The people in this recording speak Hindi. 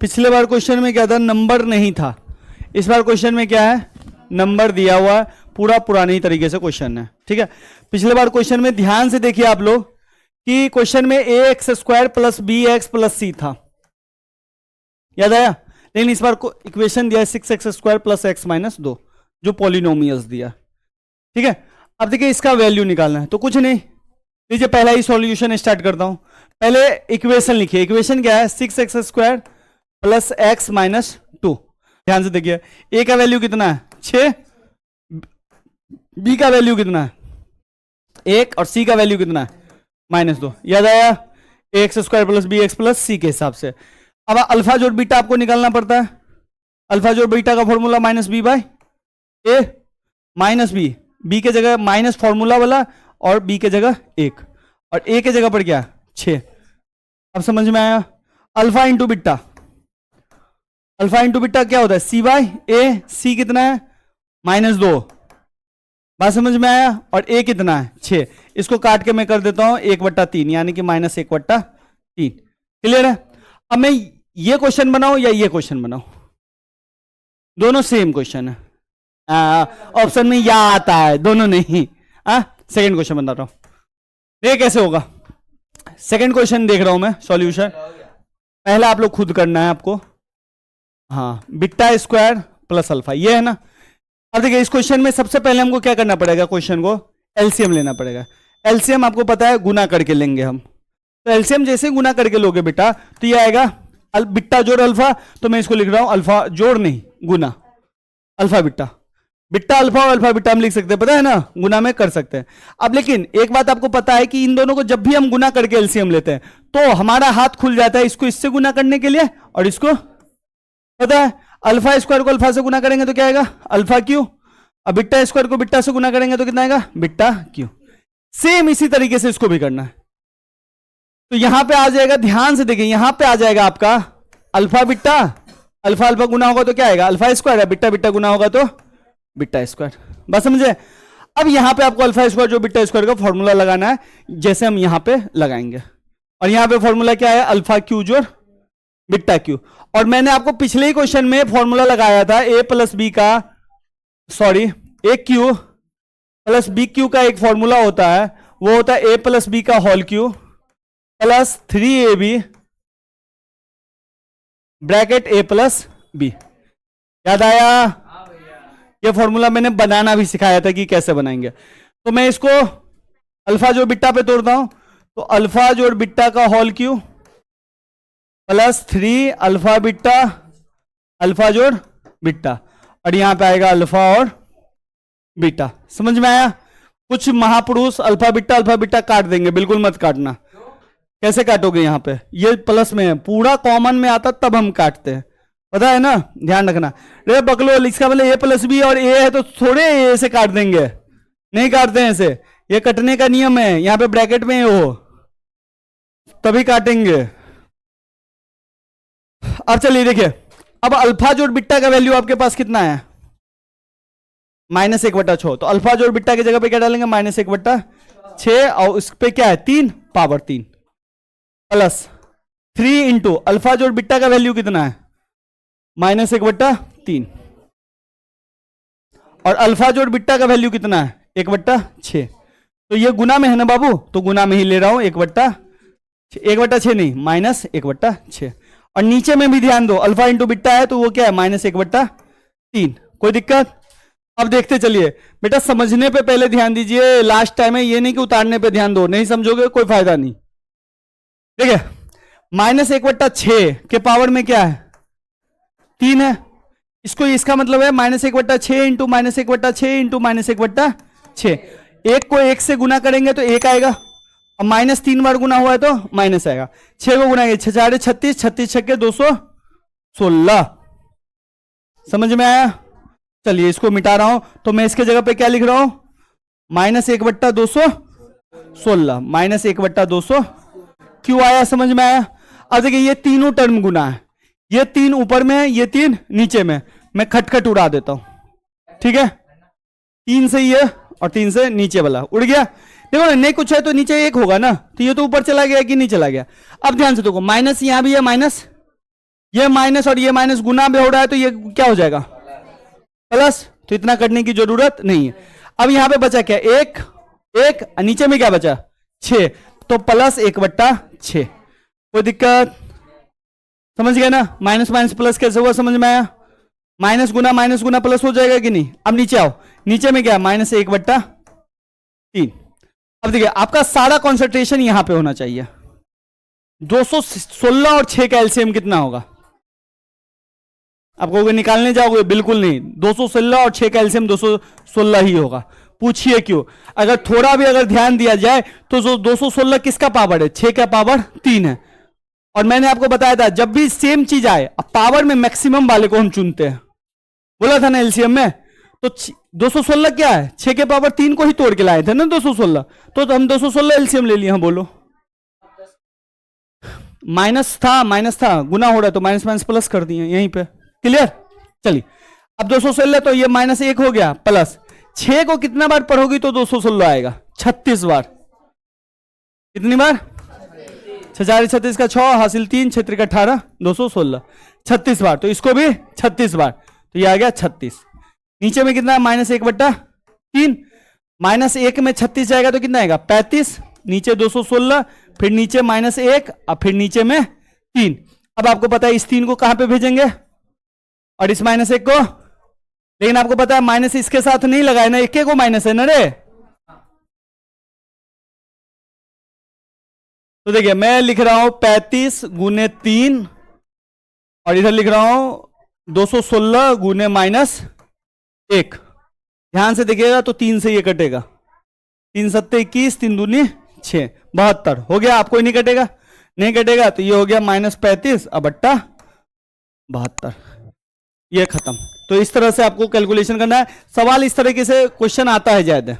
पिछले बार क्वेश्चन में क्या था, नंबर नहीं था। इस बार क्वेश्चन में क्या है, नंबर दिया हुआ है, पूरा पुरानी तरीके से क्वेश्चन है। ठीक है, पिछले बार क्वेश्चन में ध्यान से देखिए आप लोग कि क्वेश्चन में A X square plus B X plus C था, याद आया। लेकिन इस बार को इक्वेशन दिया है 6x square plus x minus 2, जो पॉलिनोमियल्स दिया। ठीक है, अब देखिए इसका वैल्यू निकालना है, तो कुछ नहीं, लीजिए पहला ही सॉल्यूशन स्टार्ट करता हूं। पहले इक्वेशन लिखिए, इक्वेशन क्या है 6x square plus x minus 2। ध्यान से देखिए, ए का वैल्यू कितना है 6, बी का वैल्यू कितना है 1 और सी का वैल्यू कितना है -2। याद आया, X square plus B X plus C के हिसाब से। अब अल्फा जोड़ बीटा आपको निकालना पड़ता है। अल्फा जोड़ बीटा का फॉर्मूला -b/a माइनस बी के जगह माइनस फॉर्मूला वाला और बी के जगह 1 और ए के जगह पर क्या 6। अब समझ में आया, alpha into beta, alpha into beta क्या होता है c/a, सी कितना है -2, बात समझ में आया, और ए कितना है 6। इसको काट के मैं कर देता हूं 1/3 यानी कि -1/3। क्लियर है। अब मैं ये क्वेश्चन बनाऊं या ये क्वेश्चन बनाऊं, दोनों सेम क्वेश्चन है, ऑप्शन में या आता है, दोनों नहीं। सेकंड क्वेश्चन बता रहा हूं, ये कैसे होगा। सेकंड क्वेश्चन देख रहा हूं मैं सॉल्यूशन, पहला आप लोग खुद करना है आपको। हाँ, बीटा स्क्वायर प्लस अल्फा, ये है ना। अब देखिए इस क्वेश्चन में सबसे पहले हमको क्या करना पड़ेगा, क्वेश्चन को एलसीएम लेना पड़ेगा। एलसीएम आपको पता है गुना करके लेंगे हम, तो एलसीएम जैसे गुना करके लोगे बेटा तो ये आएगा बीटा जोड़ अल्फा, तो मैं इसको लिख रहा हूं अल्फा जोड़ नहीं गुना, अल्फा बीटा, बीटा अल्फा और अल्फा बीटा हम लिख सकते हैं, पता है ना, गुना में कर सकते हैं। अब लेकिन एक बात आपको पता है कि इन दोनों को जब भी हम गुना करके एलसीएम लेते हैं तो हमारा हाथ खुल जाता है इसको इससे गुना करने के लिए, और इसको पता है अल्फा स्क्वायर को अल्फा से गुना करेंगे तो क्या आएगा अल्फा क्यू, अब बीटा स्क्वायर को बीटा से गुना करेंगे तो कितना आएगा बीटा क्यू। सेम इसी तरीके से इसको भी करना है। तो यहां पे आ जाएगा, ध्यान से देखिए, यहां पे आ जाएगा आपका अल्फा बीटा, अल्फा अल्फा गुना होगा तो क्या आएगा अल्फा स्क्वायर, है बीटा बीटा गुना होगा तो बीटा स्क्वायर, बस समझे। अब यहां पे आपको अल्फा स्क्वायर जो बीटा स्क्वायर का फॉर्मूला लगाना है, जैसे हम यहां पे लगाएंगे, और यहां पे फॉर्मूला क्या है अल्फा क्यू जोड़ बीटा क्यू। और मैंने आपको पिछले ही क्वेश्चन में फॉर्मूला लगाया था ए प्लस बी का, sorry A cube plus B cube का एक फॉर्मूला होता है, वो होता है ए प्लस बी का whole cube plus 3ab bracket A plus B. याद आया, ये फॉर्मूला मैंने बनाना भी सिखाया था कि कैसे बनाएंगे। तो मैं इसको अल्फा जोड़ बीटा पे तोड़ता हूं, तो अल्फा जोड़ बीटा का whole cube plus 3 alpha beta alpha जोड़ बीटा, और यहां पे आएगा अल्फा और बीटा। समझ में आया। कुछ महापुरुष अल्फा बीटा काट देंगे, बिल्कुल मत काटना। कैसे काटोगे, यहां पे ये प्लस में है, पूरा कॉमन में आता तब हम काटते हैं, पता है ना, ध्यान रखना। रे बकलो, इसका मतलब ए प्लस बी और ए है तो थोड़े ए से काट देंगे, नहीं काटते हैं ऐसे, ये कटने का नियम है, यहां पे ब्रैकेट में हो तभी काटेंगे। अब चलिए देखिए, अब अल्फा जोड़ बीटा का वैल्यू आपके पास कितना है -1/6, तो अल्फा जोड़ बीटा की जगह पे क्या डालेंगे -1/6, और उस पे क्या है 3 पावर 3 प्लस 3 इंटू अल्फा जोड़ बीटा का वैल्यू कितना है -1/3, और अल्फा जोड़ बीटा का वैल्यू कितना है 1/6। तो ये गुना में है ना बाबू, तो गुना में ही ले रहा हूं 1/6 नहीं -1/6। और नीचे में भी ध्यान दो, अल्फा इंटू बीटा है तो वो क्या है -1/3। कोई दिक्कत। अब देखते चलिए बेटा, समझने पे पहले ध्यान दीजिए, लास्ट टाइम है, ये नहीं कि उतारने पे ध्यान दो, नहीं समझोगे कोई फायदा नहीं। ठीक है, -1/6 के पावर में क्या है 3 है, इसको इसका मतलब है -1/6 इंटू -1/6 इंटू -1/6। एक को 1 से गुना करेंगे तो 1 आएगा, और -3 बार गुना हुआ है तो माइनस आएगा। 6 को गुना 6 4 36, 36 6 216। समझ में आया। चलिए इसको मिटा रहा हूं, तो मैं इसके जगह पे क्या लिख रहा हूं -1/216, -1/200 क्यों आया, समझ में आया। अब देखिए ये तीनों टर्म गुना है, ये 3 ऊपर में है, ये 3 नीचे में, मैं खटखट उड़ा देता हूं। ठीक है, 3 से ये और 3 से नीचे वाला उड़ गया। देखो ना, नहीं कुछ है तो नीचे 1 होगा ना, तो ये तो ऊपर चला गया कि नहीं चला गया। अब ध्यान से देखो, माइनस यहां भी है, माइनस ये माइनस और ये माइनस गुना भी हो रहा है तो ये क्या हो जाएगा, प्लस। तो इतना करने की जरूरत नहीं है। अब यहां पे बचा क्या, एक एक, नीचे में क्या बचा 6, तो प्लस 1/6। कोई दिक्कत, समझ गए ना। माइनस माइनस प्लस कैसे हुआ समझ में आया, माइनस गुना प्लस हो जाएगा कि नहीं। अब नीचे आओ, नीचे में क्या -1/3। अब देखिए आपका सारा कॉन्सेंट्रेशन यहां पे होना चाहिए। 216 और 6 का एलसीएम कितना होगा, आप कहोगे निकालने जाओगे, बिल्कुल नहीं। 216 और 6 का एलसीएम 216 ही होगा। पूछिए क्यों, अगर थोड़ा भी अगर ध्यान दिया जाए तो जो 216 किसका पावर है, 6 का पावर 3 है। और मैंने आपको बताया था जब भी सेम चीज आए, अब पावर में मैक्सिमम वाले को हम चुनते हैं, बोला था ना एलसीएम में। तो 216 क्या है, 6 के पावर 3 को ही तोड़ के लाए थे ना 216, तो हम 216 एलसीएम ले लिए। हाँ बोलो, माइनस था गुना हो रहा है तो माइनस माइनस प्लस कर दिए यहीं पे, क्लियर। चलिए अब 216 तो ये -1 हो गया, प्लस 6 को कितना बार पढ़ोगी तो 216 आएगा, 36 बार। कितनी बार, 6 36 का 6 हासिल 3 क्षेत्र का 18 216, 36 बार। तो इसको भी 36 बार, तो ये आ गया 36। नीचे में कितना, -1/3, -1 में 36 जाएगा तो कितना आएगा 35, नीचे 216, फिर नीचे -1 और फिर नीचे में 3। अब आपको पता है इस 3 को कहां पे भेजेंगे और इस -1 को, लेकिन आपको पता है माइनस इसके साथ नहीं लगाए ना, एक को माइनस है ना रे। तो देखिए मैं लिख रहा हूं 35 × 3 और इधर लिख रहा हूं 216 × -1। ध्यान से देखिएगा तो 3 से ये कटेगा, 3 7 21, 3 दूनी 6, 72 हो गया। आपको ही नहीं कटेगा, नहीं कटेगा तो ये हो गया -35 अब बट्टा 72, ये खत्म। तो इस तरह से आपको कैलकुलेशन करना है। सवाल इस तरीके से क्वेश्चन आता है ज्यादा।